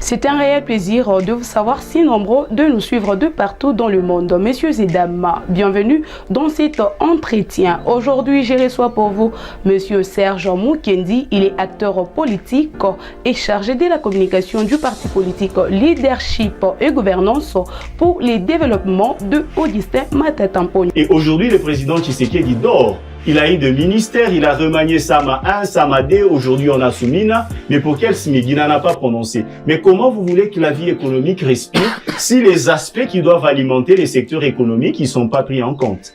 C'est un réel plaisir de vous savoir si nombreux de nous suivre de partout dans le monde. Messieurs et dames, bienvenue dans cet entretien. Aujourd'hui, je reçois pour vous Monsieur Serge Mukendi. Il est acteur politique et chargé de la communication du parti politique Leadership et Gouvernance pour les développements de Augustin Matata Mponi. Et aujourd'hui, le président Tshisekedi dort. Il a eu de ministères, il a remanié Sama 1, Sama 2, aujourd'hui on a Soumina, mais pour quel SMIC? Il n'en a pas prononcé. Mais comment vous voulez que la vie économique respire si les aspects qui doivent alimenter les secteurs économiques ne sont pas pris en compte?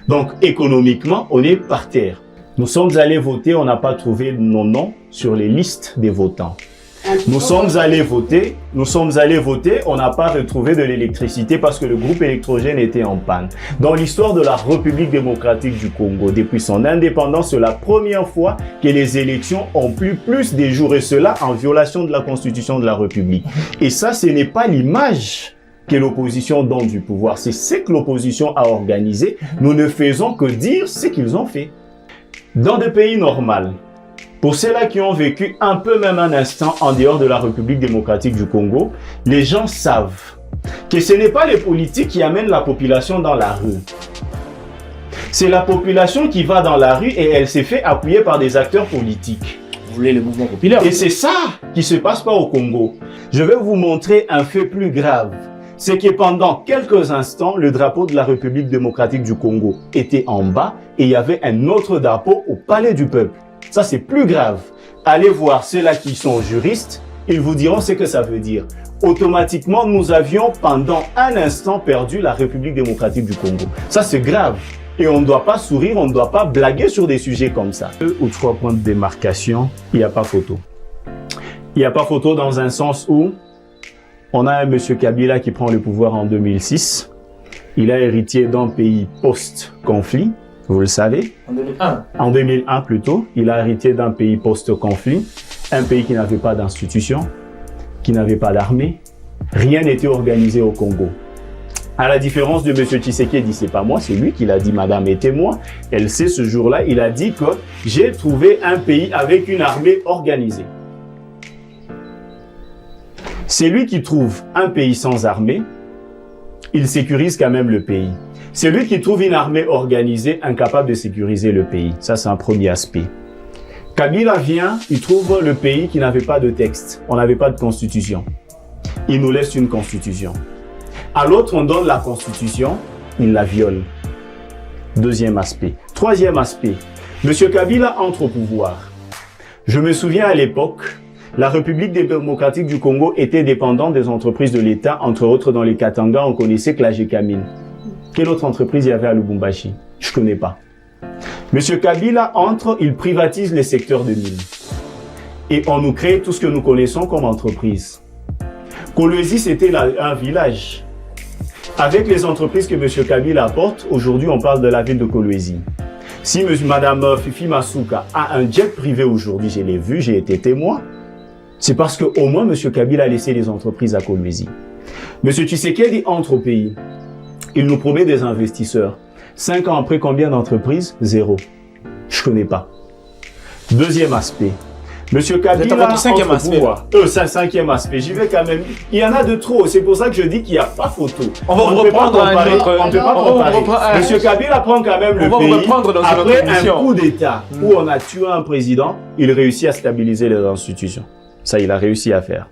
Donc économiquement, on est par terre. Nous sommes allés voter, on n'a pas trouvé nos noms sur les listes des votants. Nous sommes allés voter, on n'a pas retrouvé de l'électricité parce que le groupe électrogène était en panne. Dans l'histoire de la République démocratique du Congo, depuis son indépendance, c'est la première fois que les élections ont pris plus des jours, et cela en violation de la Constitution de la République. Et ça, ce n'est pas l'image que l'opposition donne du pouvoir, c'est ce que l'opposition a organisé. Nous ne faisons que dire ce qu'ils ont fait. Dans des pays normaux, pour ceux-là qui ont vécu un peu même un instant en dehors de la République démocratique du Congo, les gens savent que ce n'est pas les politiques qui amènent la population dans la rue. C'est la population qui va dans la rue et elle s'est fait appuyer par des acteurs politiques. Vous voulez le mouvement populaire? Et c'est ça qui se passe pas au Congo. Je vais vous montrer un fait plus grave. C'est que pendant quelques instants, le drapeau de la République démocratique du Congo était en bas et il y avait un autre drapeau au palais du peuple. Ça, c'est plus grave. Allez voir ceux-là qui sont juristes, ils vous diront ce que ça veut dire. Automatiquement, nous avions pendant un instant perdu la République démocratique du Congo. Ça, c'est grave. Et on ne doit pas sourire, on ne doit pas blaguer sur des sujets comme ça. 2 ou 3 points de démarcation, il n'y a pas photo. Il n'y a pas photo dans un sens où on a un monsieur Kabila qui prend le pouvoir en 2006. Il a hérité d'un pays post-conflit. Vous le savez. En 2001. En 2001 plutôt, il a hérité d'un pays post-conflit, un pays qui n'avait pas d'institution, qui n'avait pas d'armée. Rien n'était organisé au Congo. À la différence de M. Tshisekedi, c'est pas moi, c'est lui qui l'a dit, madame est témoin. Elle sait ce jour-là, il a dit que j'ai trouvé un pays avec une armée organisée. C'est lui qui trouve un pays sans armée, il sécurise quand même le pays. C'est lui qui trouve une armée organisée, incapable de sécuriser le pays. Ça, c'est un premier aspect. Kabila vient, il trouve le pays qui n'avait pas de texte. On n'avait pas de constitution. Il nous laisse une constitution. À l'autre, on donne la constitution, il la viole. Deuxième aspect. Troisième aspect. Monsieur Kabila entre au pouvoir. Je me souviens à l'époque, la République démocratique du Congo était dépendante des entreprises de l'État, entre autres dans les Katanga, on connaissait que la Gécamine. Quelle autre entreprise il y avait à Lubumbashi? Je ne connais pas. Monsieur Kabila entre, il privatise les secteurs de mines. Et on nous crée tout ce que nous connaissons comme entreprise. Kolwezi, c'était un village. Avec les entreprises que monsieur Kabila apporte, aujourd'hui on parle de la ville de Kolwezi. Si madame Fifi Masuka a un jet privé aujourd'hui, je l'ai vu, j'ai été témoin, c'est parce qu'au moins monsieur Kabila a laissé les entreprises à Kolwezi. Monsieur Tshisekedi entre au pays. Il nous promet des investisseurs. 5 ans après, combien d'entreprises? 0. Je ne connais pas. Deuxième aspect. Monsieur Kabila cinquième aspect. Cinquième aspect. J'y vais quand même. Il y en a de trop. C'est pour ça que je dis qu'il n'y a pas photo. On va reprendre un autre. On ne peut pas comparer. Monsieur Kabila prend quand même le pays. Après un coup d'État où on a tué un président, il réussit à stabiliser les institutions. Ça, il a réussi à faire.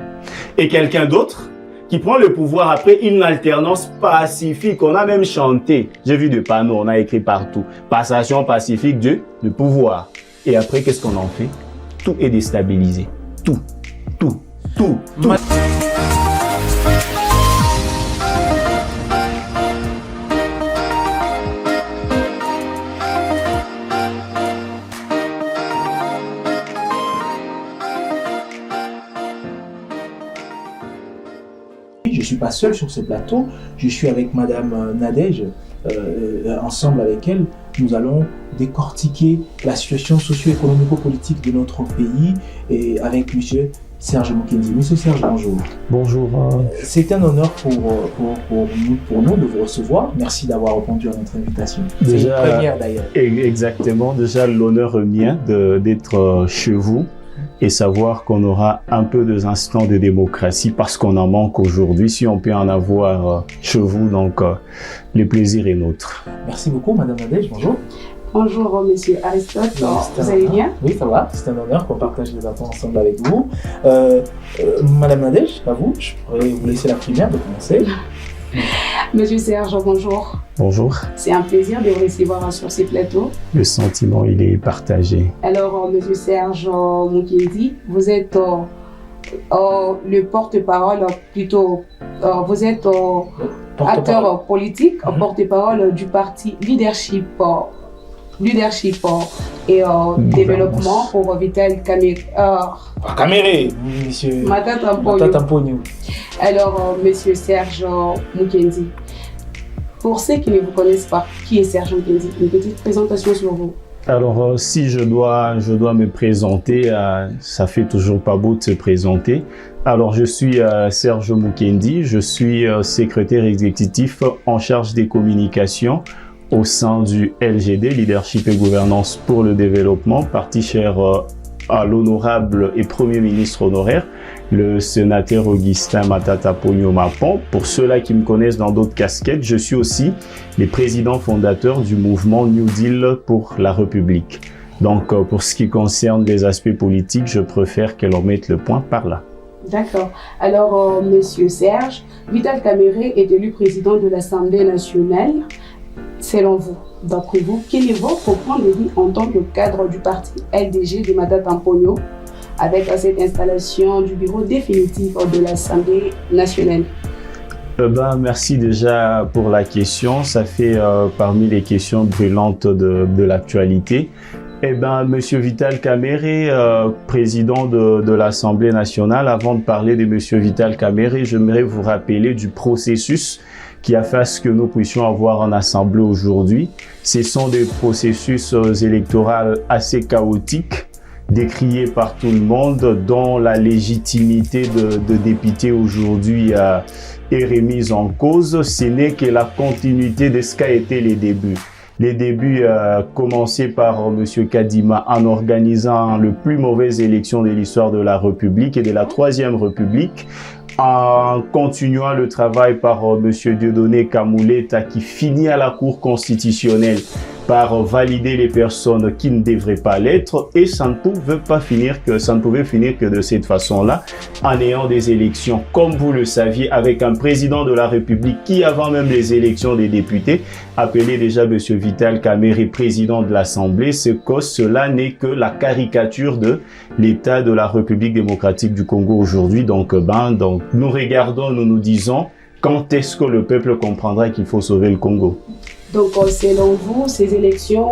Et quelqu'un d'autre qui prend le pouvoir après une alternance pacifique. On a même chanté. J'ai vu des panneaux, on a écrit partout. Passation pacifique du pouvoir. Et après, qu'est-ce qu'on en fait? Tout est déstabilisé. Tout. Je ne suis pas seul sur ce plateau, je suis avec Madame Nadège, ensemble avec elle, nous allons décortiquer la situation socio-économico-politique de notre pays et avec Monsieur Serge Mukendi. Monsieur Serge, bonjour. Bonjour. C'est un honneur pour nous de vous recevoir. Merci d'avoir répondu à notre invitation. C'est une première d'ailleurs. Exactement, déjà l'honneur est mien d'être chez vous et savoir qu'on aura un peu d'instants de démocratie parce qu'on en manque aujourd'hui. Si on peut en avoir chez vous, donc le plaisir est nôtre. Merci beaucoup, Madame Nadège. Bonjour. Bonjour, monsieur Aristote. Vous allez bien? Oui, ça va. C'est un honneur qu'on partage les bâtons ensemble avec vous. Madame Nadège, à vous, je pourrais vous laisser la première de commencer. Monsieur Serge, bonjour. Bonjour. C'est un plaisir de vous recevoir sur ces plateaux. Le sentiment, il est partagé. Alors, monsieur Serge Mukendi, vous êtes le porte-parole, plutôt, vous êtes acteur politique, porte-parole du parti Leadership et développement pour Vital Kamere. Kamere, monsieur Matata Mponyo. Alors, monsieur Serge Mukendi, pour ceux qui ne vous connaissent pas, qui est Serge Mukendi? Une petite présentation sur vous. Alors, si je dois me présenter, ça fait toujours pas beau de se présenter. Alors, je suis Serge Mukendi, je suis secrétaire exécutif en charge des communications au sein du LGD, Leadership et Gouvernance pour le Développement, parti cher à l'honorable et Premier ministre honoraire, le sénateur Augustin Matata Mponyo Mapon. Pour ceux-là qui me connaissent dans d'autres casquettes, je suis aussi le président fondateur du mouvement New Deal pour la République. Donc, pour ce qui concerne les aspects politiques, je préfère que l'on mette le point par là. D'accord. Alors, monsieur Serge, Vital Kamere est élu président de l'Assemblée nationale. Selon vous, d'après vous, quel est votre point de vue en tant que cadre du parti LDG de Matata Mponyo avec cette installation du bureau définitif de l'Assemblée nationale? Merci déjà pour la question. Ça fait parmi les questions brûlantes de l'actualité. Monsieur Vital Kamere, président de l'Assemblée nationale, avant de parler de monsieur Vital Kamere, j'aimerais vous rappeler du processus qui a fait à ce que nous puissions avoir en assemblée aujourd'hui. Ce sont des processus électoraux assez chaotiques, décriés par tout le monde, dont la légitimité de député aujourd'hui est remise en cause. Ce n'est que la continuité de ce qu'a été les débuts. Les débuts commencés par M. Kadima en organisant le plus mauvaise élection de l'histoire de la République et de la Troisième République, en continuant le travail par M. Dieudonné Kamouleta qui finit à la Cour constitutionnelle par valider les personnes qui ne devraient pas l'être, et ça ne pouvait finir que de cette façon-là, en ayant des élections, comme vous le saviez, avec un président de la République qui, avant même les élections des députés, appelait déjà M. Vital Kamere président de l'Assemblée. Cela n'est que la caricature de l'état de la République démocratique du Congo aujourd'hui. Donc, nous regardons, nous nous disons, quand est-ce que le peuple comprendra qu'il faut sauver le Congo? Donc, selon vous, ces élections,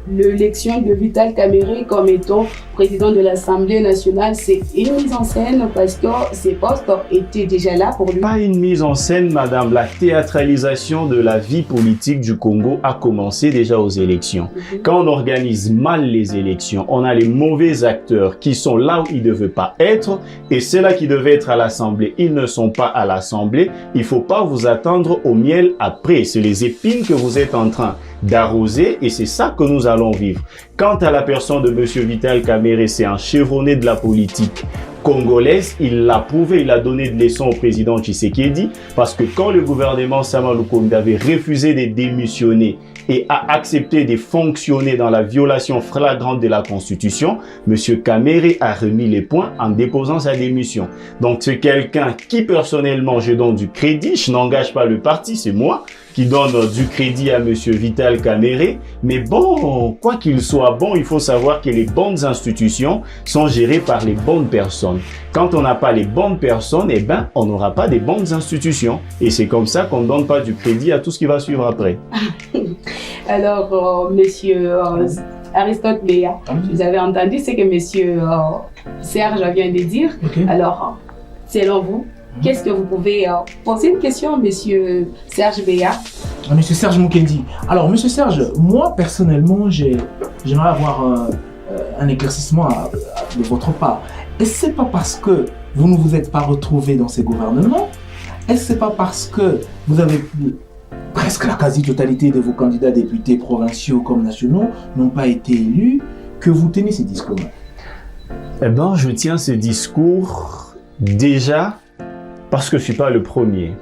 l'élection de Vital Kamere comme étant président de l'Assemblée nationale, c'est une mise en scène parce que ces postes étaient déjà là pour lui? Pas une mise en scène, madame. La théâtralisation de la vie politique du Congo a commencé déjà aux élections. Quand on organise mal les élections, on a les mauvais acteurs qui sont là où ils ne devaient pas être, et ceux-là qui devaient être à l'Assemblée, ils ne sont pas à l'Assemblée. Il ne faut pas vous attendre au miel après. C'est les épines que vous êtes en train d'arroser, et c'est ça que nous allons vivre. Quant à la personne de M. Vital Kamere, c'est un chevronné de la politique congolaise. Il l'a prouvé, il a donné de leçons au président Tshisekedi, parce que quand le gouvernement Sama Lukonde avait refusé de démissionner et a accepté de fonctionner dans la violation flagrante de la Constitution, M. Kamere a remis les points en déposant sa démission. Donc c'est quelqu'un qui personnellement je donne du crédit, je n'engage pas le parti, c'est moi qui donne du crédit à M. Vital Kamere. Mais bon, quoi qu'il soit bon, il faut savoir que les bonnes institutions sont gérées par les bonnes personnes. Quand on n'a pas les bonnes personnes, on n'aura pas des bonnes institutions. Et c'est comme ça qu'on ne donne pas du crédit à tout ce qui va suivre après. Alors, monsieur Aristote Béa, vous avez entendu ce que monsieur Serge vient de dire. Alors, selon vous, qu'est-ce que vous pouvez poser une question, monsieur Serge Béa? Monsieur Serge Mukendi. Alors, monsieur Serge, moi personnellement, j'aimerais avoir un éclaircissement de votre part. Est-ce que c'est pas parce que vous ne vous êtes pas retrouvé dans ces gouvernements? Est-ce que c'est pas parce que vous avez presque la quasi-totalité de vos candidats députés provinciaux comme nationaux n'ont pas été élus que vous tenez ces discours-là? Eh bien, je tiens ce discours déjà parce que je ne suis pas le premier.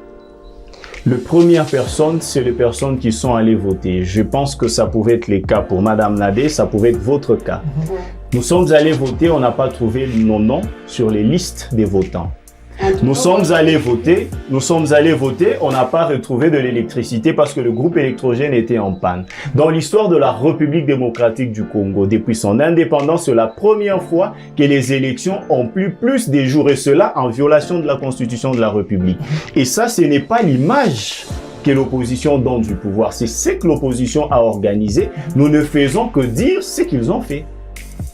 La première personne, c'est les personnes qui sont allées voter. Je pense que ça pouvait être le cas pour Madame Nadé, ça pouvait être votre cas. Nous sommes allés voter, on n'a pas trouvé nos noms sur les listes des votants. Nous sommes allés voter, on n'a pas retrouvé de l'électricité parce que le groupe électrogène était en panne. Dans l'histoire de la République démocratique du Congo, depuis son indépendance, c'est la première fois que les élections ont plus des jours, et cela en violation de la Constitution de la République. Et ça, ce n'est pas l'image que l'opposition donne du pouvoir, c'est ce que l'opposition a organisé. Nous ne faisons que dire ce qu'ils ont fait.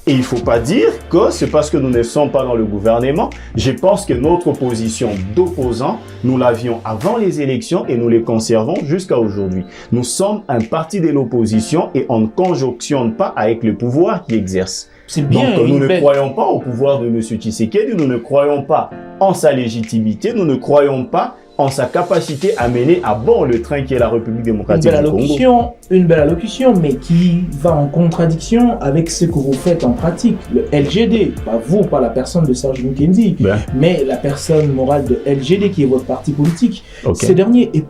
Et il ne faut pas dire que c'est parce que nous ne sommes pas dans le gouvernement. Je pense que notre position d'opposants, nous l'avions avant les élections et nous les conservons jusqu'à aujourd'hui. Nous sommes un parti de l'opposition et on ne conjonctionne pas avec le pouvoir qui exerce. C'est bien. Donc nous ne croyons pas au pouvoir de M. Tshisekedi, nous ne croyons pas en sa légitimité, nous ne croyons pas en sa capacité à mener à bon le train qui est la République démocratique du Congo. Une belle allocution, mais qui va en contradiction avec ce que vous faites en pratique. Le LGD, pas vous, pas la personne de Serge Mukendi, mais la personne morale de LGD qui est votre parti politique. Okay. Ce dernier est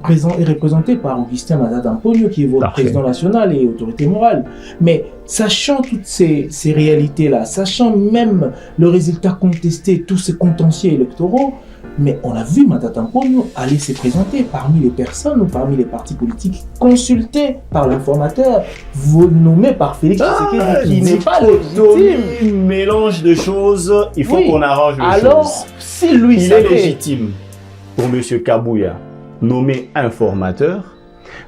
représenté par Augustin Matata Mponyo qui est votre président national et autorité morale. Mais sachant toutes ces réalités-là, sachant même le résultat contesté, tous ces contentieux électoraux, mais on a vu Matata Mponyo aller se présenter parmi les personnes ou parmi les partis politiques consultés par l'informateur, nommé par Félix Tshisekedi, qui n'est pas légitime. Mélange de choses, il faut qu'on arrange les choses. Alors, si lui il est légitime pour M. Kabouya, nommé informateur,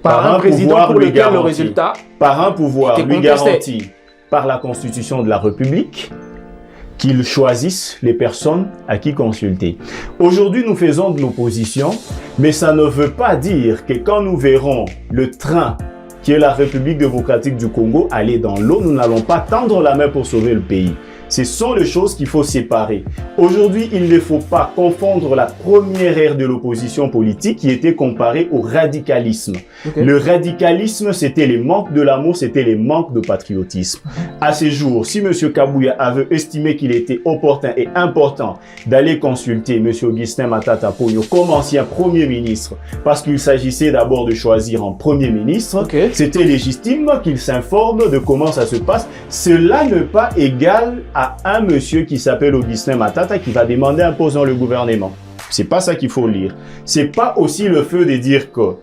par un président pour lequel le résultat par un pouvoir lui garanti par la Constitution de la République, qu'ils choisissent les personnes à qui consulter. Aujourd'hui, nous faisons de l'opposition, mais ça ne veut pas dire que quand nous verrons le train qui est la République démocratique du Congo aller dans l'eau, nous n'allons pas tendre la main pour sauver le pays. Ce sont les choses qu'il faut séparer. Aujourd'hui, il ne faut pas confondre la première ère de l'opposition politique qui était comparée au radicalisme. Okay. Le radicalisme, c'était les manques de l'amour, c'était les manques de patriotisme. À ces jours, si M. Kabouya avait estimé qu'il était opportun et important d'aller consulter M. Augustin Matata Mponyo comme ancien Premier ministre, parce qu'il s'agissait d'abord de choisir un Premier ministre, c'était légitime qu'il s'informe de comment ça se passe. Cela n'est pas égal à un monsieur qui s'appelle Augustin Matata qui va demander un poste dans le gouvernement. C'est pas ça qu'il faut lire. C'est pas aussi le fait de dire que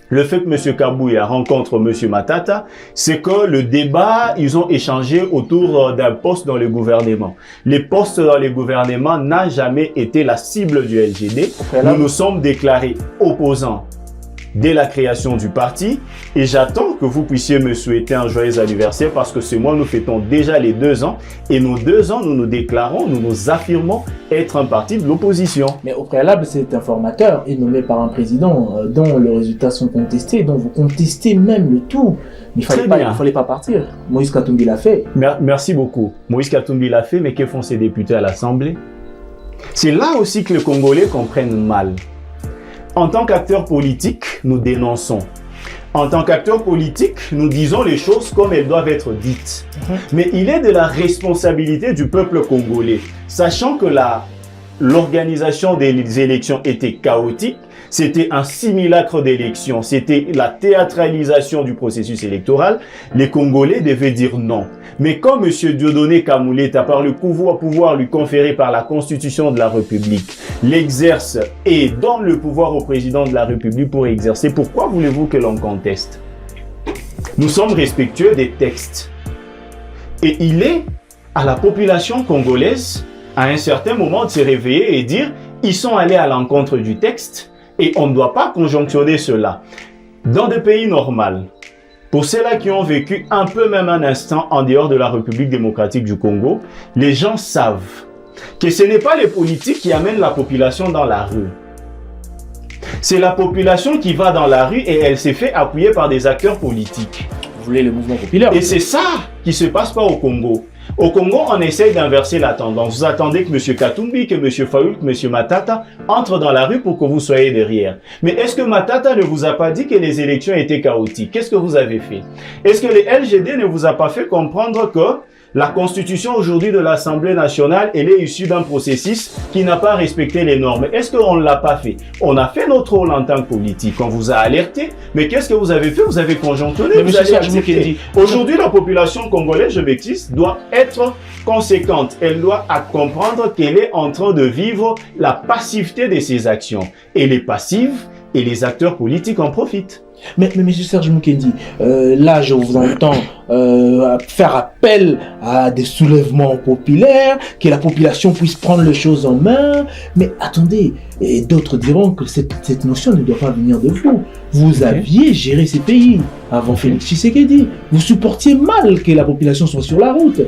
le fait que M. Kabouya rencontre M. Matata, c'est que le débat, ils ont échangé autour d'un poste dans le gouvernement. Les postes dans le gouvernement n'ont jamais été la cible du LGD. Nous nous sommes déclarés opposants dès la création du parti et j'attends que vous puissiez me souhaiter un joyeux anniversaire parce que ce mois nous fêtons déjà les 2 ans et nos 2 ans nous nous déclarons, nous nous affirmons être un parti de l'opposition. Mais au préalable cet informateur est nommé par un président dont les résultats sont contestés, dont vous contestez même le tout. Mais il fallait pas partir. Moïse Katumbi l'a fait. Merci beaucoup. Moïse Katumbi l'a fait, mais que font ces députés à l'Assemblée? C'est là aussi que les Congolais comprennent mal. En tant qu'acteurs politiques, nous dénonçons. En tant qu'acteurs politiques, nous disons les choses comme elles doivent être dites. Mais il est de la responsabilité du peuple congolais, sachant que l'organisation des élections était chaotique, c'était un simulacre d'élection, c'était la théâtralisation du processus électoral, les Congolais devaient dire non. Mais quand M. Dieudonné Kamuleta, par le pouvoir lui conféré par la Constitution de la République, l'exerce et donne le pouvoir au président de la République pour exercer, pourquoi voulez-vous que l'on conteste? Nous sommes respectueux des textes. Et il est à la population congolaise, à un certain moment, de se réveiller et dire ils sont allés à l'encontre du texte et on ne doit pas conjonctionner cela. Dans des pays normaux, pour ceux-là qui ont vécu un peu même un instant en dehors de la République démocratique du Congo, les gens savent que ce n'est pas les politiques qui amènent la population dans la rue. C'est la population qui va dans la rue et elle s'est fait appuyer par des acteurs politiques. Vous voulez le mouvement populaire? Et c'est ça qui ne se passe pas au Congo. Au Congo, on essaye d'inverser la tendance. Vous attendez que M. Katumbi, que M. Fayoul, que M. Matata entrent dans la rue pour que vous soyez derrière. Mais est-ce que Matata ne vous a pas dit que les élections étaient chaotiques? Qu'est-ce que vous avez fait? Est-ce que les LGD ne vous a pas fait comprendre que La constitution aujourd'hui de l'Assemblée nationale, elle est issue d'un processus qui n'a pas respecté les normes. Est-ce qu'on ne l'a pas fait? On a fait notre rôle en tant que politique. On vous a alerté. Mais qu'est-ce que vous avez fait? Vous avez conjonctionné. Vous avez accepté. Aujourd'hui, la population congolaise, je m'excuse, doit être conséquente. Elle doit comprendre qu'elle est en train de vivre la passivité de ses actions. Elle est passive et les acteurs politiques en profitent. Mais M. Serge Mukendi, là je vous entends faire appel à des soulèvements populaires, que la population puisse prendre les choses en main. Mais attendez, et d'autres diront que cette notion ne doit pas venir de vous. Vous aviez géré ces pays avant Félix Tshisekedi. Vous supportiez mal que la population soit sur la route.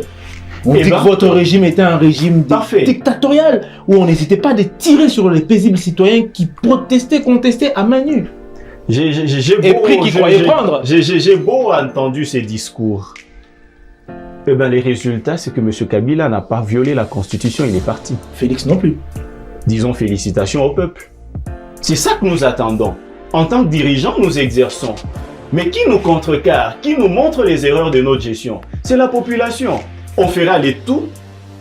On dit que votre régime était un régime dictatorial où on n'hésitait pas de tirer sur les paisibles citoyens qui protestaient, contestaient à main nue. J'ai beau entendu ces discours. Eh ben, les résultats, c'est que M. Kabila n'a pas violé la Constitution, il est parti. Félix non plus. Disons félicitations au peuple. C'est ça que nous attendons. En tant que dirigeants, nous exerçons. Mais qui nous contrecarre, qui nous montre les erreurs de notre gestion? C'est la population. On fera les tout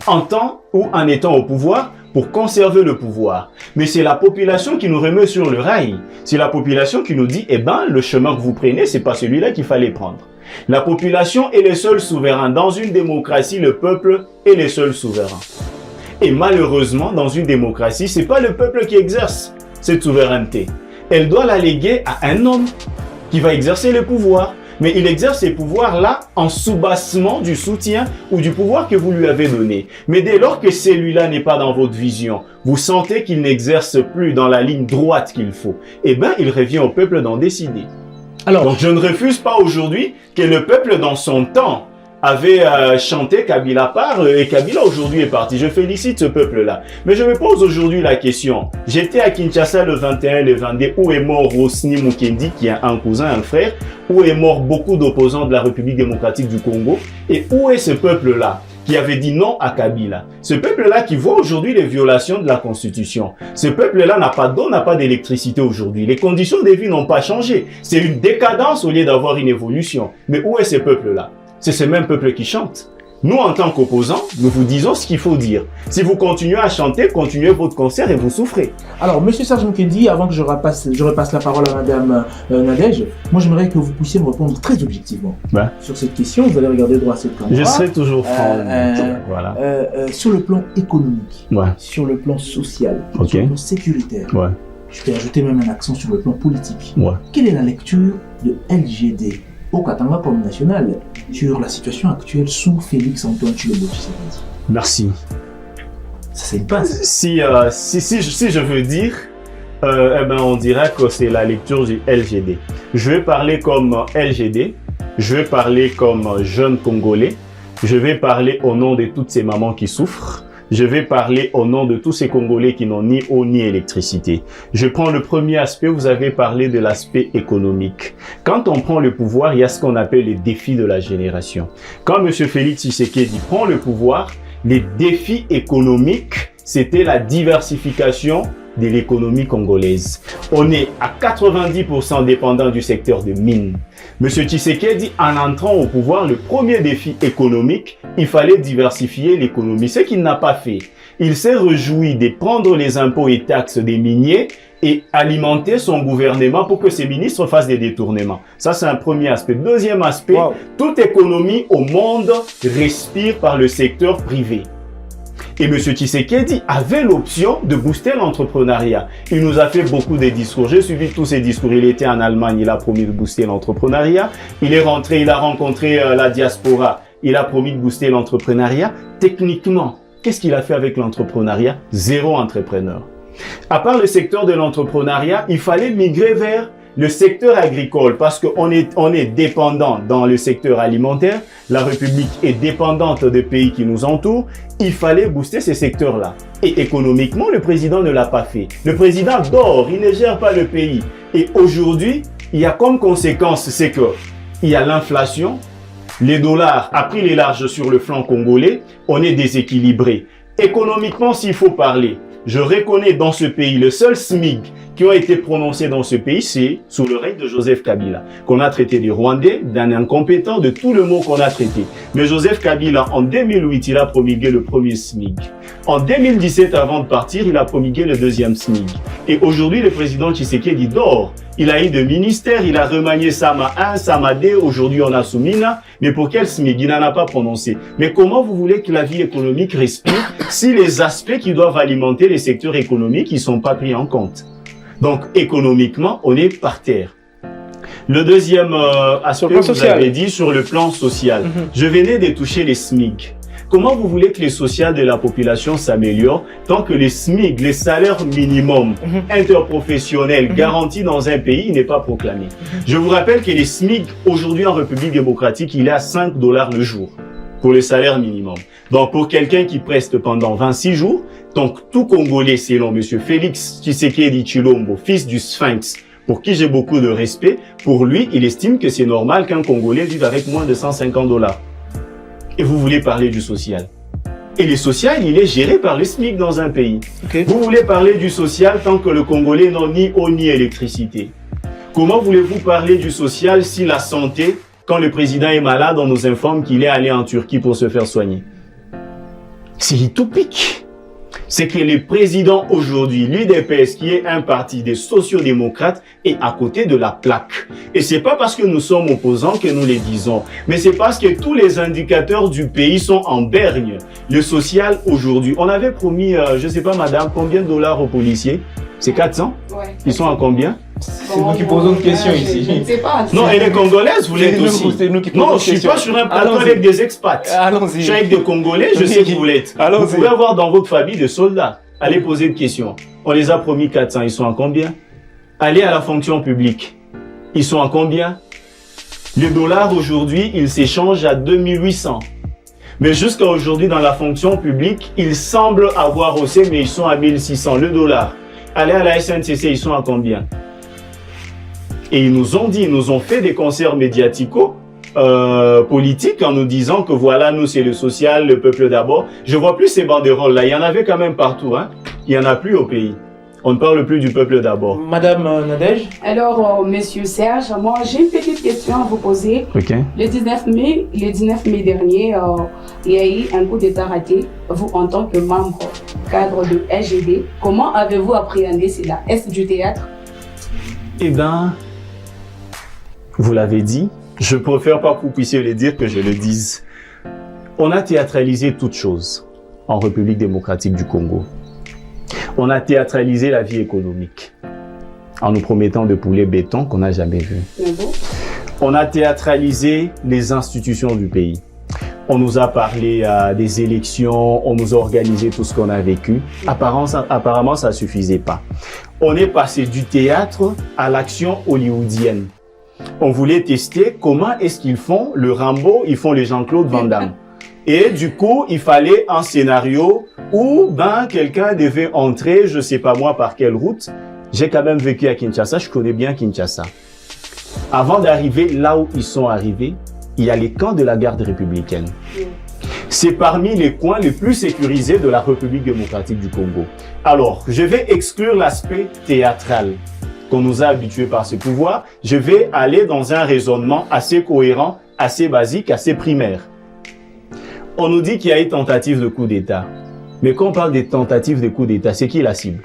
en temps ou en étant au pouvoir pour conserver le pouvoir. Mais c'est la population qui nous remet sur le rail. C'est la population qui nous dit, eh ben, le chemin que vous prenez, c'est pas celui-là qu'il fallait prendre. La population est le seul souverain. Dans une démocratie, le peuple est le seul souverain. Et malheureusement, dans une démocratie, c'est pas le peuple qui exerce cette souveraineté. Elle doit la léguer à un homme qui va exercer le pouvoir. Mais il exerce ces pouvoirs-là en soubassement du soutien ou du pouvoir que vous lui avez donné. Mais dès lors que celui-là n'est pas dans votre vision, vous sentez qu'il n'exerce plus dans la ligne droite qu'il faut, eh bien, il revient au peuple d'en décider. Alors, donc, je ne refuse pas aujourd'hui que le peuple, dans son temps, avait chanté Kabila part et Kabila aujourd'hui est parti. Je félicite ce peuple-là. Mais je me pose aujourd'hui la question. J'étais à Kinshasa le 21 et le 22 où est mort Rosny Mukendi, qui a un cousin, un frère, où est mort beaucoup d'opposants de la République démocratique du Congo. Et où est ce peuple-là qui avait dit non à Kabila? Ce peuple-là qui voit aujourd'hui les violations de la Constitution. Ce peuple-là n'a pas d'eau, n'a pas d'électricité aujourd'hui. Les conditions de vie n'ont pas changé. C'est une décadence au lieu d'avoir une évolution. Mais où est ce peuple-là? C'est ce même peuple qui chante. Nous, en tant qu'opposants, nous vous disons ce qu'il faut dire. Si vous continuez à chanter, continuez votre concert et vous souffrez. Alors, M. Serge Mukendi, avant que je repasse la parole à Mme Nadège, moi j'aimerais que vous puissiez me répondre très objectivement sur cette question. Vous allez regarder droit à cette caméra. Je serai toujours franc. Voilà. Sur le plan économique, sur le plan social, sur le plan sécuritaire, je peux ajouter même un accent sur le plan politique. Quelle est la lecture de LGD au Katanga comme national sur la situation actuelle sous Félix-Antoine Tshilombo Tshisekedi? Merci. Ça c'est une passe. Si je veux dire, eh ben on dirait que c'est la lecture du LGD. Je vais parler comme LGD, je vais parler comme jeune Congolais, je vais parler au nom de toutes ces mamans qui souffrent. Je vais parler au nom de tous ces Congolais qui n'ont ni eau ni électricité. Je prends le premier aspect, vous avez parlé de l'aspect économique. Quand on prend le pouvoir, il y a ce qu'on appelle les défis de la génération. Quand M. Félix Tshisekedi prend le pouvoir, les défis économiques, c'était la diversification de l'économie congolaise. On est à 90% dépendant du secteur de mines. M. Tshisekedi, en entrant au pouvoir, le premier défi économique, il fallait diversifier l'économie, ce qu'il n'a pas fait. Il s'est réjoui de prendre les impôts et taxes des miniers et alimenter son gouvernement pour que ses ministres fassent des détournements. Ça, c'est un premier aspect. Deuxième aspect, toute économie au monde respire par le secteur privé. Et M. Tshisekedi avait l'option de booster l'entrepreneuriat. Il nous a fait beaucoup de discours. J'ai suivi tous ces discours. Il était en Allemagne, il a promis de booster l'entrepreneuriat. Il est rentré, il a rencontré la diaspora. Il a promis de booster l'entrepreneuriat. Techniquement, qu'est-ce qu'il a fait avec l'entrepreneuriat? Zéro entrepreneur. À part le secteur de l'entrepreneuriat, il fallait migrer vers le secteur agricole parce qu'on est dépendant dans le secteur alimentaire. La République est dépendante des pays qui nous entourent. Il fallait booster ces secteurs-là. Et économiquement, le président ne l'a pas fait. Le président dort, il ne gère pas le pays. Et aujourd'hui, il y a comme conséquence, c'est que il y a l'inflation. Les dollars a pris les larges sur le flanc congolais. On est déséquilibré. Économiquement, s'il faut parler, je reconnais dans ce pays le seul SMIC qui ont été prononcés dans ce pays, c'est sous le règne de Joseph Kabila, qu'on a traité des Rwandais, d'un incompétent, de tout le mot qu'on a traité. Mais Joseph Kabila, en 2008, il a promulgué le premier SMIC. En 2017, avant de partir, il a promulgué le deuxième SMIC. Et aujourd'hui, le président Tshisekedi dort. Il a eu de ministères, il a remanié Sama 1, Sama 2, aujourd'hui on a Soumina. Mais pour quel SMIC? Il n'en a pas prononcé. Mais comment vous voulez que la vie économique respire si les aspects qui doivent alimenter les secteurs économiques, ils sont pas pris en compte? Donc, économiquement, on est par terre. Le deuxième aspect, vous avez dit sur le plan social. Je venais de toucher les SMIC. Comment vous voulez que les sociales de la population s'améliorent tant que les SMIC, les salaires minimums interprofessionnels garantis dans un pays, n'est pas proclamé? Je vous rappelle que les SMIC, aujourd'hui en République démocratique, il est à 5 $ le jour pour le salaire minimum. Donc, pour quelqu'un qui preste pendant 26 jours, donc tout Congolais, selon M. Félix Tshisekedi Tshilombo, fils du Sphinx, pour qui j'ai beaucoup de respect, pour lui, il estime que c'est normal qu'un Congolais vive avec moins de 150 $. Et vous voulez parler du social. Et le social, il est géré par le SMIC dans un pays. Vous voulez parler du social tant que le Congolais n'a ni eau ni électricité. Comment voulez-vous parler du social si la santé, quand le président est malade, on nous informe qu'il est allé en Turquie pour se faire soigner? C'est utopique. C'est que le président aujourd'hui, l'UDPS, qui est un parti des sociodémocrates, est à côté de la plaque. Et c'est pas parce que nous sommes opposants que nous les disons, mais c'est parce que tous les indicateurs du pays sont en berne. Le social aujourd'hui, on avait promis, je sais pas madame, combien de dollars aux policiers? C'est 400? Ouais. Ils sont à combien? C'est nous qui posons une question ici. Je ne sais pas. Non, et les Congolaises, vous l'êtes aussi. Non, je ne suis pas sur un plateau avec des expats. Je suis avec des Congolais, je sais que vous l'êtes. Vous pouvez avoir dans votre famille des soldats. Allez poser une question. On les a promis 400, ils sont à combien? Allez à la fonction publique. Ils sont à combien? Le dollar aujourd'hui, il s'échange à 2800. Mais jusqu'à aujourd'hui, dans la fonction publique, il semble avoir haussé, mais ils sont à 1600, le dollar. Allez à la SNCC, ils sont à combien? Et ils nous ont dit, ils nous ont fait des concerts médiatico-politiques en nous disant que voilà, nous c'est le social, le peuple d'abord. Je vois plus ces banderoles là, il y en avait quand même partout, hein. Il y en a plus au pays. On ne parle plus du peuple d'abord. Madame Nadège? Alors, monsieur Serge, moi j'ai une petite question à vous poser. Okay. Le 19 mai dernier, il y a eu un coup d'État raté. Vous, en tant que membre cadre de SGD, comment avez-vous appréhendé cela? Est-ce du théâtre? Eh bien, vous l'avez dit, je préfère pas que vous puissiez le dire que je le dise. On a théâtralisé toutes choses en République démocratique du Congo. On a théâtralisé la vie économique en nous promettant de poulet béton qu'on n'a jamais vu. On a théâtralisé les institutions du pays. On nous a parlé des élections, on nous a organisé tout ce qu'on a vécu. Apparemment, ça suffisait pas. On est passé du théâtre à l'action hollywoodienne. On voulait tester comment est-ce qu'ils font le Rambo, ils font les Jean-Claude Van Damme. Et du coup, il fallait un scénario où quelqu'un devait entrer, je sais pas moi par quelle route. J'ai quand même vécu à Kinshasa, je connais bien Kinshasa. Avant d'arriver là où ils sont arrivés, il y a les camps de la garde républicaine. C'est parmi les coins les plus sécurisés de la République démocratique du Congo. Alors, je vais exclure l'aspect théâtral qu'on nous a habitués par ce pouvoir. Je vais aller dans un raisonnement assez cohérent, assez basique, assez primaire. On nous dit qu'il y a eu tentative de coup d'État. Mais quand on parle des tentatives de coup d'État, c'est qui la cible?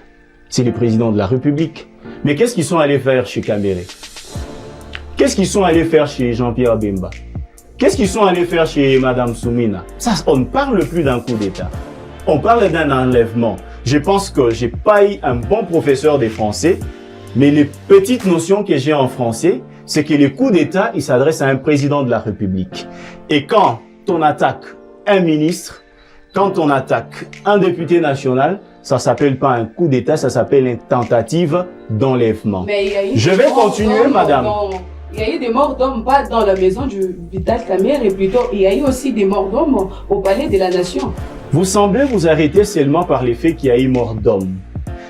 C'est les présidents de la République. Mais qu'est-ce qu'ils sont allés faire chez Kambere? Qu'est-ce qu'ils sont allés faire chez Jean-Pierre Bemba? Qu'est-ce qu'ils sont allés faire chez Madame Soumina? Ça, on ne parle plus d'un coup d'État. On parle d'un enlèvement. Je pense que j'ai pas eu un bon professeur de français, mais les petites notions que j'ai en français, c'est que les coups d'État, ils s'adressent à un président de la République. Et quand on attaque un ministre, quand on attaque un député national, ça s'appelle pas un coup d'État, ça s'appelle une tentative d'enlèvement. Je vais continuer, madame. Il y a eu des morts d'hommes, pas dans la maison du Vital Kamerhe, et plutôt il y a eu aussi des morts d'hommes au palais de la Nation. Vous semblez vous arrêter seulement par les faits qu'il y a eu mort d'hommes.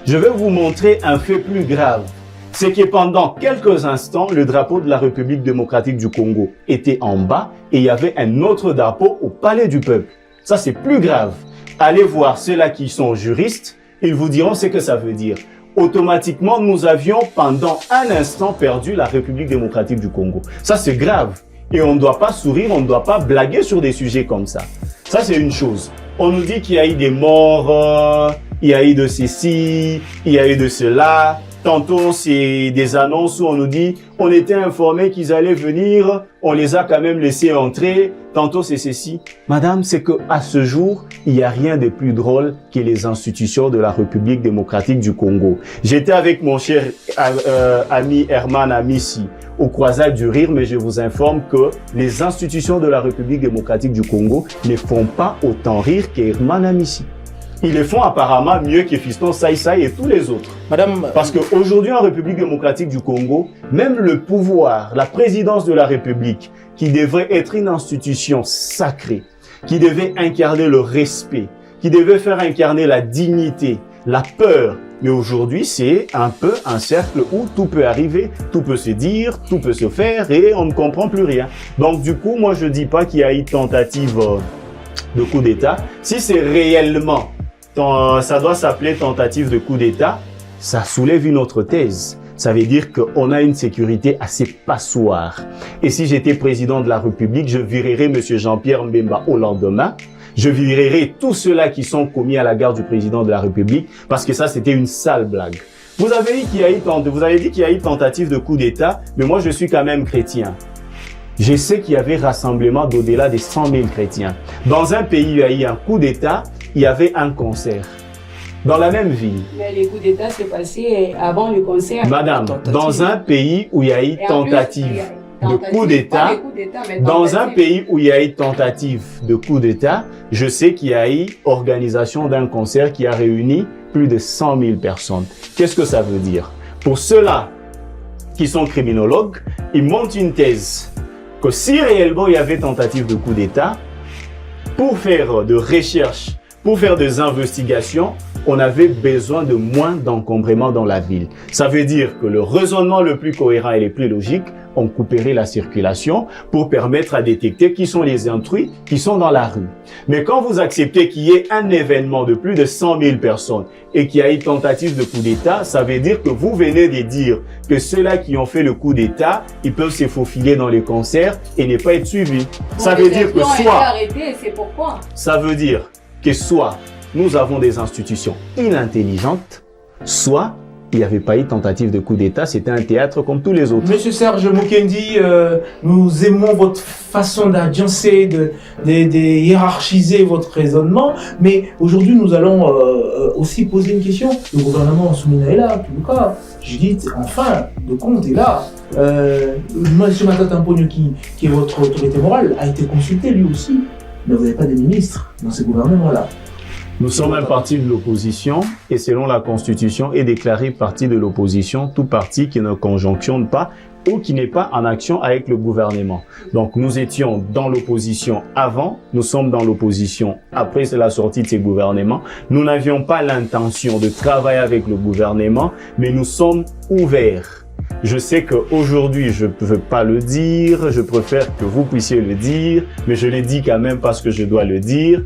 Je vais vous montrer un fait plus grave. C'est que pendant quelques instants, le drapeau de la République démocratique du Congo était en bas et il y avait un autre drapeau au palais du peuple. Ça, c'est plus grave. Allez voir ceux-là qui sont juristes, ils vous diront ce que ça veut dire. Automatiquement, nous avions pendant un instant perdu la République démocratique du Congo. Ça, c'est grave. Et on ne doit pas sourire, on ne doit pas blaguer sur des sujets comme ça. Ça, c'est une chose. On nous dit qu'il y a eu des morts, il y a eu de ceci, il y a eu de cela. Tantôt, c'est des annonces où on nous dit on était informé qu'ils allaient venir, on les a quand même laissés entrer. Tantôt, c'est ceci. Madame, c'est que à ce jour, il n'y a rien de plus drôle que les institutions de la République démocratique du Congo. J'étais avec mon cher ami Herman Amissi au Croisade du Rire, mais je vous informe que les institutions de la République démocratique du Congo ne font pas autant rire qu'Herman Amissi. Ils le font apparemment mieux que Fiston Saïsaï et tous les autres. Madame... Parce qu'aujourd'hui, en République démocratique du Congo, même le pouvoir, la présidence de la République, qui devrait être une institution sacrée, qui devait incarner le respect, qui devait faire incarner la dignité, la peur. Mais aujourd'hui, c'est un peu un cercle où tout peut arriver, tout peut se dire, tout peut se faire et on ne comprend plus rien. Donc du coup, moi je dis pas qu'il y a eu tentative de coup d'État. Si c'est réellement ça doit s'appeler tentative de coup d'État, ça soulève une autre thèse. Ça veut dire qu'on a une sécurité assez passoire. Et si j'étais président de la République, je virerais M. Jean-Pierre Mbemba au lendemain. Je virerais tous ceux-là qui sont commis à la garde du président de la République, parce que ça, c'était une sale blague. Vous avez dit qu'il y a eu tentative de coup d'État, mais moi, je suis quand même chrétien. Je sais qu'il y avait rassemblement d'au-delà des 100 000 chrétiens. Dans un pays où il y a eu un coup d'État, il y avait un concert. Dans la même ville. Mais les coups d'État s'est passé avant le concert. Madame, dans un pays où il y a eu tentative de coup d'État, dans un pays où il y a eu tentative de coup d'État, je sais qu'il y a eu organisation d'un concert qui a réuni plus de 100 000 personnes. Qu'est-ce que ça veut dire? Pour ceux-là qui sont criminologues, ils montent une thèse que si réellement il y avait tentative de coup d'État, pour faire de recherche, pour faire des investigations, on avait besoin de moins d'encombrement dans la ville. Ça veut dire que le raisonnement le plus cohérent et le plus logique, on couperait la circulation pour permettre à détecter qui sont les intrus qui sont dans la rue. Mais quand vous acceptez qu'il y ait un événement de plus de 100 000 personnes et qu'il y a eu tentative de coup d'État, ça veut dire que vous venez de dire que ceux-là qui ont fait le coup d'État, ils peuvent se faufiler dans les concerts et ne pas être suivis. Ça veut dire que ça veut dire que soit nous avons des institutions inintelligentes, soit il n'y avait pas eu tentative de coup d'État, c'était un théâtre comme tous les autres. Monsieur Serge Mukendi, nous aimons votre façon d'agencer, de hiérarchiser votre raisonnement, mais aujourd'hui nous allons aussi poser une question. Le gouvernement Soumina est là, en tout cas. Judith, enfin, de compte est là. Monsieur Matata Mponyo, qui est votre autorité morale, a été consulté lui aussi, mais vous n'avez pas de ministre dans ce gouvernement-là. Nous sommes un parti de l'opposition et selon la Constitution est déclaré parti de l'opposition tout parti qui ne conjonctionne pas ou qui n'est pas en action avec le gouvernement. Donc nous étions dans l'opposition avant, nous sommes dans l'opposition après la sortie de ces gouvernements. Nous n'avions pas l'intention de travailler avec le gouvernement, mais nous sommes ouverts. Je sais qu'aujourd'hui, je ne veux pas le dire, je préfère que vous puissiez le dire, mais je le dis quand même parce que je dois le dire.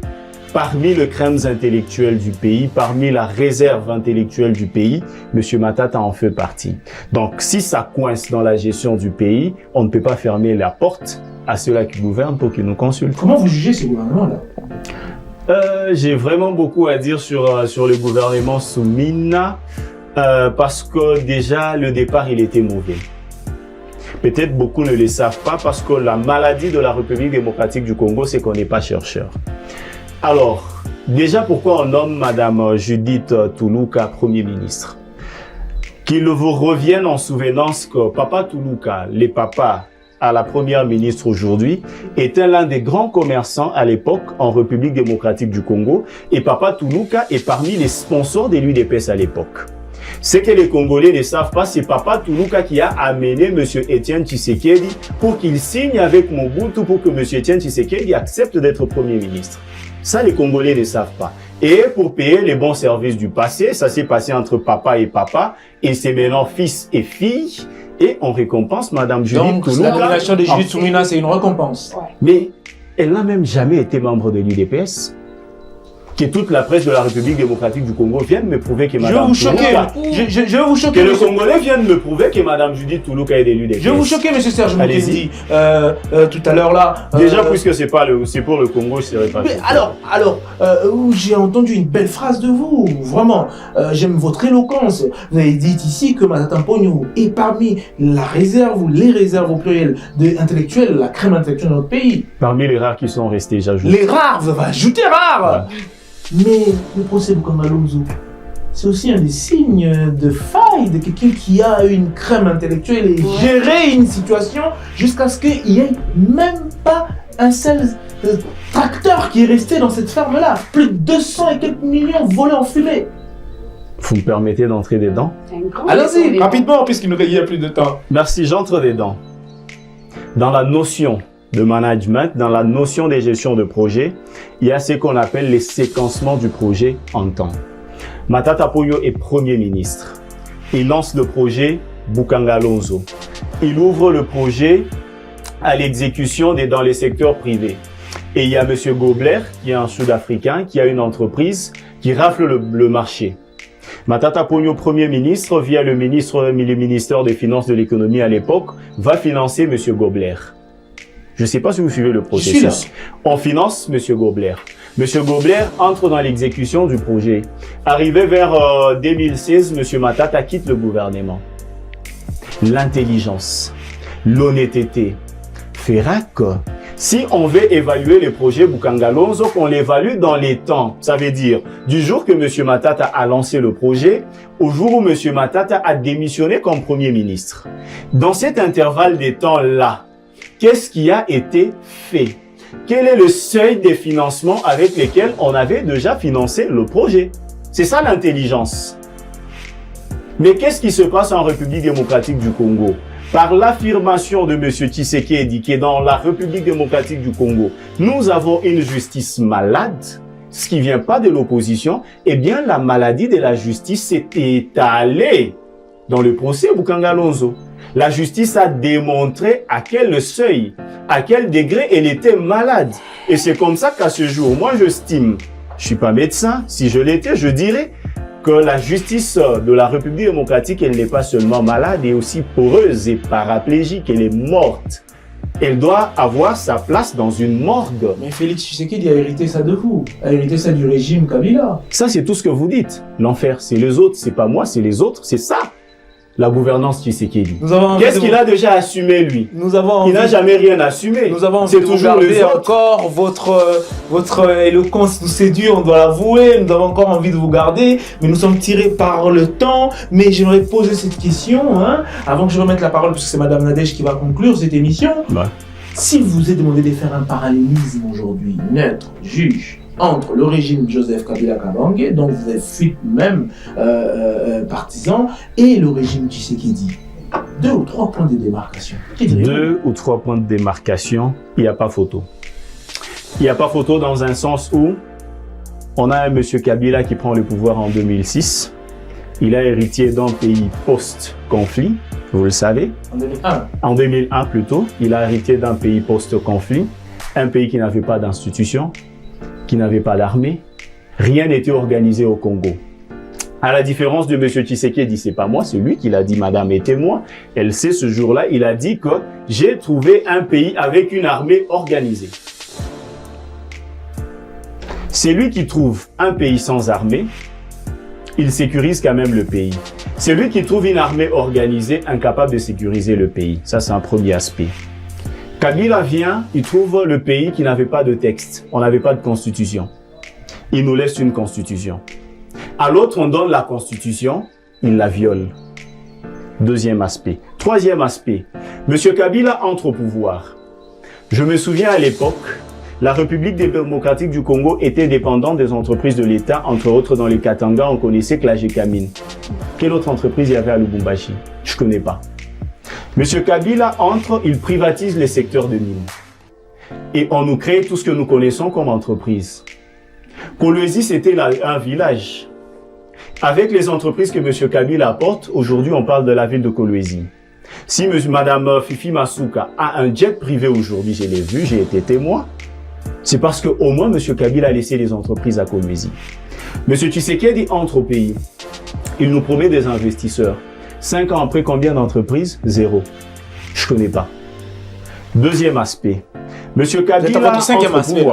Parmi les crèmes intellectuelles du pays, parmi la réserve intellectuelle du pays, M. Matata en fait partie. Donc, si ça coince dans la gestion du pays, on ne peut pas fermer la porte à ceux-là qui gouvernent pour qu'ils nous consultent. Comment vous jugez ce gouvernement-là? J'ai vraiment beaucoup à dire sur le gouvernement Soumina, parce que déjà, le départ, il était mauvais. Peut-être beaucoup ne le savent pas parce que la maladie de la République démocratique du Congo, c'est qu'on n'est pas chercheur. Alors, déjà, pourquoi on nomme Madame Judith Tuluka Premier ministre? Qu'il vous revienne en souvenance que Papa Tuluka, le papa à la Première ministre aujourd'hui, était l'un des grands commerçants à l'époque en République démocratique du Congo et Papa Tuluka est parmi les sponsors de l'UDPS à l'époque. Ce que les Congolais ne savent pas, c'est Papa Tuluka qui a amené M. Etienne Tshisekedi pour qu'il signe avec Mobutu pour que M. Etienne Tshisekedi accepte d'être Premier ministre. Ça, les Congolais ne savent pas. Et pour payer les bons services du passé, ça s'est passé entre papa et c'est maintenant fils et fille. Et on récompense Madame Judith Tuluka. Donc, la nomination de Judith Soumina, c'est une récompense. Mais elle n'a même jamais été membre de l'UDPS. que toute la presse de la République démocratique du Congo vienne me prouver que Je vais Madame vous choquer. Toulouka, Je vais vous que choquer. le monsieur. Congolais vienne me prouver que Madame Judith Toulouka est élue des Je vais vous caisses. choquer, monsieur Serge Allez-y. Mokendi. Tout à l'heure là. Déjà, puisque c'est pour le Congo, je serais pas Mais choqué. alors, j'ai entendu une belle phrase de vous, vraiment. J'aime votre éloquence. Vous avez dit ici que Matata Pogno est parmi la réserve ou les réserves au pluriel intellectuelles, la crème intellectuelle de notre pays. Parmi les rares qui sont restés, j'ajoute. Les rares, vous avez ajouté rares. Mais le procès Bukanga Lonzo, c'est aussi un des signes de faille de quelqu'un qui a une crème intellectuelle et gérer une situation jusqu'à ce qu'il n'y ait même pas un seul tracteur qui est resté dans cette ferme-là. Plus de 200 et quelques millions volés en fumée. Vous me permettez d'entrer dedans? Allons-y, rapidement, puisqu'il nous y a plus de temps. Merci, j'entre dedans. Dans la notion de management, dans la notion de gestion de projet, il y a ce qu'on appelle les séquencements du projet en temps. Matata Pogno est Premier ministre. Il lance le projet Bukanga Lonzo. Il ouvre le projet à l'exécution dans les secteurs privés. Et il y a M. Gobler, qui est un Sud-Africain, qui a une entreprise qui rafle le marché. Matata Pogno, Premier ministre, via le ministère des Finances de l'économie à l'époque, va financer M. Gobler. Je ne sais pas si vous suivez le processus. On finance M. Gobler. M. Gobler entre dans l'exécution du projet. Arrivé vers 2016, M. Matata quitte le gouvernement. L'intelligence, l'honnêteté fera que si on veut évaluer le projet Bukanga Lonzo, qu'on l'évalue dans les temps. Ça veut dire du jour que M. Matata a lancé le projet au jour où M. Matata a démissionné comme Premier ministre. Dans cet intervalle de temps-là, qu'est-ce qui a été fait? Quel est le seuil des financements avec lesquels on avait déjà financé le projet? C'est ça l'intelligence. Mais qu'est-ce qui se passe en République démocratique du Congo? Par l'affirmation de M. Tshisekedi qui est dans la République démocratique du Congo, nous avons une justice malade, ce qui vient pas de l'opposition, eh bien la maladie de la justice s'est étalée dans le procès Bukanga Lonzo. La justice a démontré à quel seuil, à quel degré elle était malade. Et c'est comme ça qu'à ce jour, moi j'estime, je suis pas médecin, si je l'étais, je dirais que la justice de la République démocratique, elle n'est pas seulement malade, elle est aussi poreuse et paraplégique, elle est morte. Elle doit avoir sa place dans une morgue. Mais Félix Tshisekedi a hérité ça de vous, a hérité ça du régime Kabila. Ça, c'est tout ce que vous dites. L'enfer, c'est les autres, c'est pas moi, c'est les autres, c'est ça. La gouvernance Tshisekedi. Qu'est-ce qu'il a déjà assumé, lui? Il n'a jamais rien assumé. Nous avons c'est toujours les autres. Encore votre éloquence nous séduit, on doit l'avouer. Nous avons encore envie de vous garder, mais nous sommes tirés par le temps. Mais j'aimerais poser cette question, avant que je remette la parole, parce que c'est Madame Nadège qui va conclure cette émission. Ouais. Si vous êtes demandé de faire un parallélisme aujourd'hui, neutre, juge, entre le régime Joseph Kabila Kabange, dont vous êtes fut même partisan, et le régime Tshisekedi, 2 ou 3 points de démarcation. 2 ou 3 points de démarcation, il n'y a pas photo. Il n'y a pas photo dans un sens où on a un monsieur Kabila qui prend le pouvoir en 2006. Il a hérité d'un pays post-conflit, vous le savez. En 2001. En 2001 plutôt, il a hérité d'un pays post-conflit, un pays qui n'avait pas d'institution, qui n'avait pas d'armée, rien n'était organisé au Congo. À la différence de M. Tshisekedi, c'est pas moi, c'est lui qui l'a dit, madame est témoin. Elle sait ce jour-là, il a dit que j'ai trouvé un pays avec une armée organisée. C'est lui qui trouve un pays sans armée, il sécurise quand même le pays. C'est lui qui trouve une armée organisée, incapable de sécuriser le pays. Ça, c'est un premier aspect. Kabila vient, il trouve le pays qui n'avait pas de texte. On n'avait pas de constitution. Il nous laisse une constitution. À l'autre, on donne la constitution, il la viole. Deuxième aspect. Troisième aspect. Monsieur Kabila entre au pouvoir. Je me souviens à l'époque, la République démocratique du Congo était dépendante des entreprises de l'État, entre autres dans les Katanga, on connaissait que la Gécamine. Quelle autre entreprise il y avait à Lubumbashi? Je ne connais pas. Monsieur Kabila entre, il privatise les secteurs de mines. Et on nous crée tout ce que nous connaissons comme entreprise. Kolwezi, c'était un village. Avec les entreprises que M. Kabila apporte, aujourd'hui on parle de la ville de Kolwezi. Si Mme Fifi Masuka a un jet privé aujourd'hui, je l'ai vu, j'ai été témoin. C'est parce qu'au moins, M. Kabila a laissé les entreprises à Kolwezi. M. Tshisekedi entre au pays. Il nous promet des investisseurs. 5 ans après, combien d'entreprises? 0. Je connais pas. Deuxième aspect. Monsieur Kabila, cinquième aspect.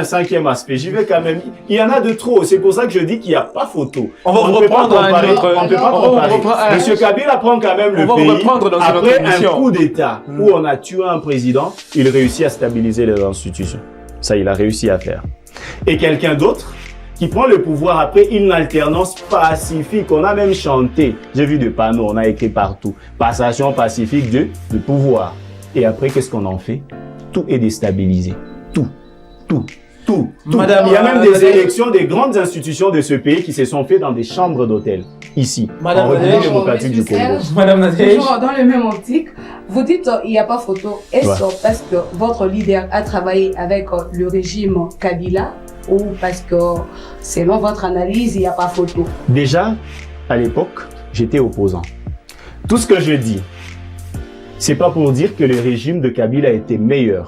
Cinquième aspect. J'y vais quand même. Il y en a de trop. C'est pour ça que je dis qu'il n'y a pas photo. On va vous reprendre à un autre. On ne peut pas comparer. Monsieur Kabila prend quand même le pays. Après un coup d'État où on a tué un président, il réussit à stabiliser les institutions. Ça, il a réussi à faire. Et quelqu'un d'autre qui prend le pouvoir après une alternance pacifique. On a même chanté. J'ai vu des panneaux, on a écrit partout. Passation pacifique de pouvoir. Et après, qu'est-ce qu'on en fait? Tout est déstabilisé. Tout. Madame, il y a même des élections des grandes institutions de ce pays qui se sont faites dans des chambres d'hôtel. Ici, Madame en République démocratique du Congo. Madame Nadège. Toujours dans le même optique, vous dites il n'y a pas photo. Est-ce parce que votre leader a travaillé avec le régime Kabila ou parce que selon votre analyse, il n'y a pas photo? Déjà, à l'époque, j'étais opposant. Tout ce que je dis, c'est pas pour dire que le régime de Kabila était meilleur.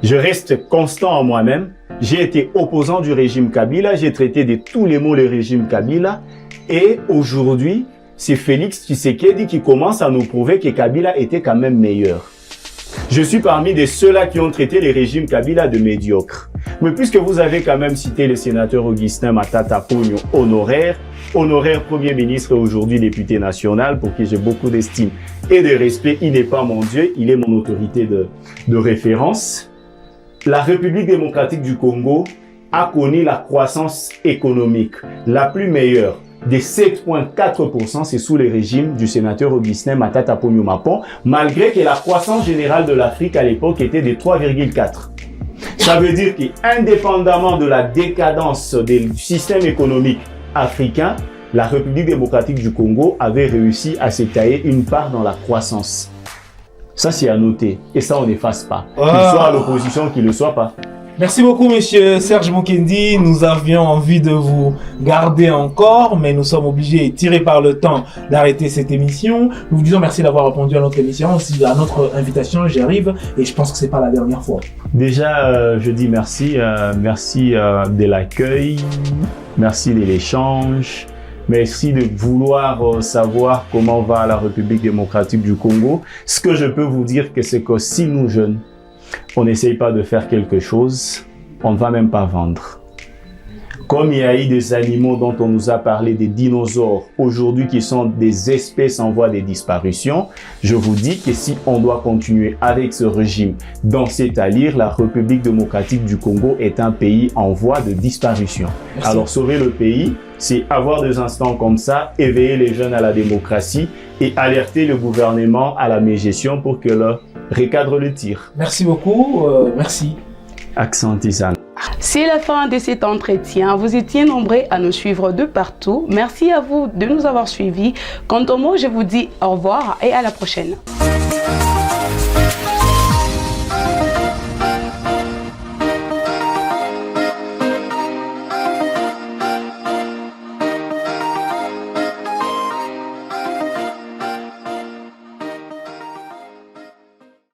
Je reste constant en moi-même. J'ai été opposant du régime Kabila. J'ai traité de tous les mots le régime Kabila. Et aujourd'hui, c'est Félix Tshisekedi qui commence à nous prouver que Kabila était quand même meilleur. Je suis parmi de ceux-là qui ont traité les régimes Kabila de médiocres. Mais puisque vous avez quand même cité le sénateur Augustin Matata Ponyo, honoraire Premier ministre et aujourd'hui député national, pour qui j'ai beaucoup d'estime et de respect, il n'est pas mon Dieu, il est mon autorité de référence. La République démocratique du Congo a connu la croissance économique la plus meilleure. Des 7,4%, c'est sous le régime du sénateur Augustin Matata Ponyo Mapon, malgré que la croissance générale de l'Afrique à l'époque était de 3,4%. Ça veut dire qu'indépendamment de la décadence du système économique africain, la République démocratique du Congo avait réussi à se tailler une part dans la croissance. Ça, c'est à noter. Et ça, on n'efface pas. Qu'il soit à l'opposition, qu'il ne le soit pas. Merci beaucoup, monsieur Serge Mukendi. Nous avions envie de vous garder encore, mais nous sommes obligés, tirés par le temps, d'arrêter cette émission. Nous vous disons merci d'avoir répondu à notre émission, aussi à notre invitation. J'arrive et je pense que c'est pas la dernière fois. Déjà, je dis merci. Merci de l'accueil. Merci de l'échange. Merci de vouloir savoir comment va la République démocratique du Congo. Ce que je peux vous dire, c'est que si nous jeunes, on n'essaye pas de faire quelque chose, on ne va même pas vendre. Comme il y a eu des animaux dont on nous a parlé, des dinosaures, aujourd'hui qui sont des espèces en voie de disparition, je vous dis que si on doit continuer avec ce régime dans cet allure, la République démocratique du Congo est un pays en voie de disparition. Merci. Alors sauver le pays, c'est avoir des instants comme ça, éveiller les jeunes à la démocratie et alerter le gouvernement à la mégestion pour que le recadre le tir. Merci beaucoup, merci. Accent Tisan. C'est la fin de cet entretien. Vous étiez nombreux à nous suivre de partout. Merci à vous de nous avoir suivis. Quant à moi, je vous dis au revoir et à la prochaine.